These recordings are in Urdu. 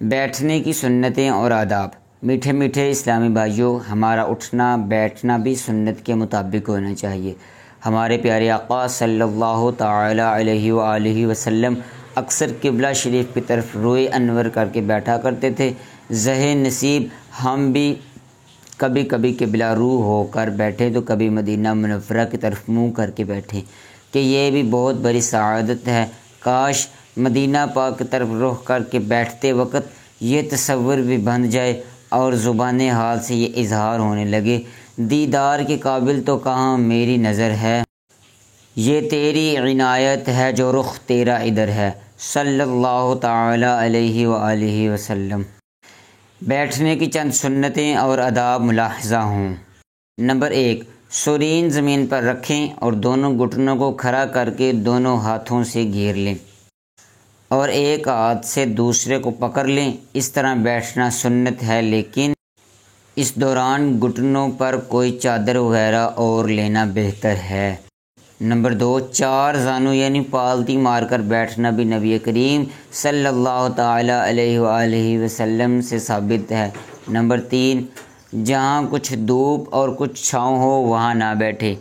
بیٹھنے کی سنتیں اور آداب۔ میٹھے میٹھے اسلامی بھائیوں، ہمارا اٹھنا بیٹھنا بھی سنت کے مطابق ہونا چاہیے۔ ہمارے پیارے آقا صلی اللہ تعالی علیہ وآلہ وسلم اکثر قبلہ شریف کی طرف روئے انور کر کے بیٹھا کرتے تھے۔ ذہن نصیب ہم بھی کبھی کبھی قبلہ رو ہو کر بیٹھیں تو کبھی مدینہ منورہ کی طرف منہ کر کے بیٹھیں کہ یہ بھی بہت بڑی سعادت ہے۔ کاش مدینہ پاک کی طرف رخ کر کے بیٹھتے وقت یہ تصور بھی بن جائے اور زبان حال سے یہ اظہار ہونے لگے، دیدار کے قابل تو کہاں میری نظر ہے، یہ تیری عنایت ہے جو رخ تیرا ادھر ہے، صلی اللہ تعالی علیہ وآلہ وسلم۔ بیٹھنے کی چند سنتیں اور آداب ملاحظہ ہوں۔ نمبر 1، سرین زمین پر رکھیں اور دونوں گھٹنوں کو کھڑا کر کے دونوں ہاتھوں سے گھیر لیں اور ایک ہاتھ سے دوسرے کو پکڑ لیں۔ اس طرح بیٹھنا سنت ہے، لیکن اس دوران گھٹنوں پر کوئی چادر وغیرہ اور لینا بہتر ہے۔ نمبر 2، 4 زانو یعنی پالتی مار کر بیٹھنا بھی نبی کریم صلی اللہ تعالی علیہ وآلہ وسلم سے ثابت ہے۔ نمبر 3، جہاں کچھ دھوپ اور کچھ چھاؤں ہو وہاں نہ بیٹھے۔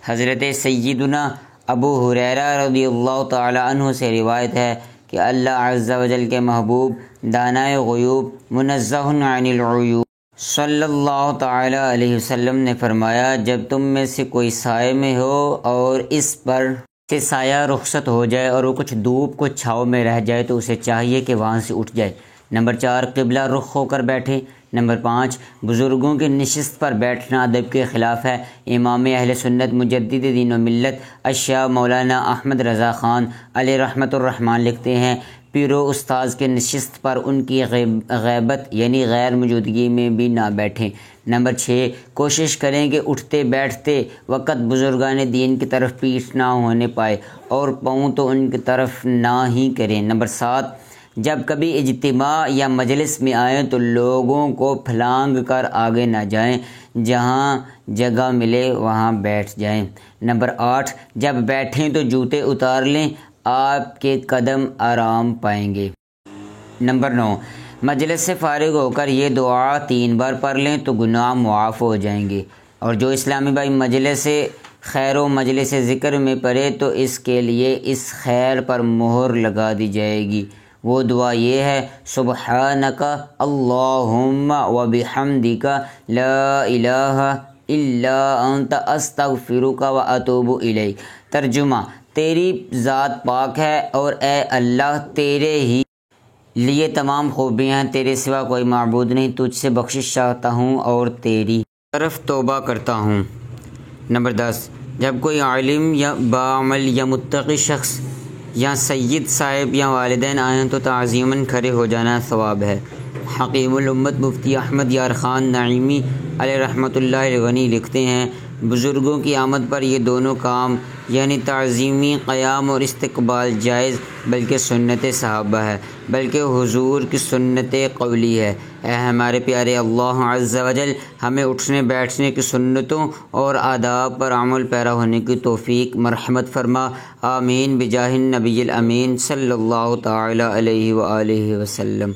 حضرت سیدنا ابو ہریرہ رضی اللہ تعالی عنہ سے روایت ہے کہ اللہ عز و جل کے محبوب دانائے غیوب منزہ عن العیوب صلی اللہ تعالی علیہ وسلم نے فرمایا، جب تم میں سے کوئی سائے میں ہو اور اس پر سے سایہ رخصت ہو جائے اور وہ کچھ دھوپ کچھ چھاؤں میں رہ جائے تو اسے چاہیے کہ وہاں سے اٹھ جائے۔ نمبر 4، قبلہ رخ ہو کر بیٹھے۔ نمبر 5، بزرگوں کی نشست پر بیٹھنا ادب کے خلاف ہے۔ امام اہل سنت مجدد دین و ملت الشیخ مولانا احمد رضا خان علیہ رحمۃ الرحمن لکھتے ہیں، پیرو استاذ کے نشست پر ان کی غیبت یعنی غیر موجودگی میں بھی نہ بیٹھیں۔ نمبر 6، کوشش کریں کہ اٹھتے بیٹھتے وقت بزرگان دین کی طرف پیٹھ نہ ہونے پائے اور پاؤں تو ان کی طرف نہ ہی کریں۔ نمبر 7، جب کبھی اجتماع یا مجلس میں آئیں تو لوگوں کو پھلانگ کر آگے نہ جائیں، جہاں جگہ ملے وہاں بیٹھ جائیں۔ نمبر 8، جب بیٹھیں تو جوتے اتار لیں، آپ کے قدم آرام پائیں گے۔ نمبر 9، مجلس سے فارغ ہو کر یہ دعا 3 بار پڑھ لیں تو گناہ معاف ہو جائیں گے، اور جو اسلامی بھائی مجلس خیر و مجلس ذکر میں پڑھے تو اس کے لیے اس خیر پر مہر لگا دی جائے گی۔ وہ دعا یہ ہے، سبحانک اللہم وبحمدک لا الہ الا انت استغفرک واتوب الیک۔ ترجمہ، تیری ذات پاک ہے اور اے اللہ تیرے ہی لیے تمام خوبیاں ہیں، تیرے سوا کوئی معبود نہیں، تجھ سے بخشش چاہتا ہوں اور تیری طرف توبہ کرتا ہوں۔ نمبر 10، جب کوئی عالم یا باعمل یا متقی شخص یا سید صاحب یا والدین آئیں تو تعظیماً کھڑے ہو جانا ثواب ہے۔ حکیم الامت مفتی احمد یار خان نعیمی علیہ رحمۃ اللہ الغنی لکھتے ہیں، بزرگوں کی آمد پر یہ دونوں کام یعنی تعظیمی قیام اور استقبال جائز بلکہ سنت صحابہ ہے، بلکہ حضور کی سنت قولی ہے۔ اے ہمارے پیارے اللہ عز و جل ہمیں اٹھنے بیٹھنے کی سنتوں اور آداب پر عمل پیرا ہونے کی توفیق مرحمت فرما، آمین بجاہ النبی الامین صلی اللہ تعالی علیہ وآلہ وسلم۔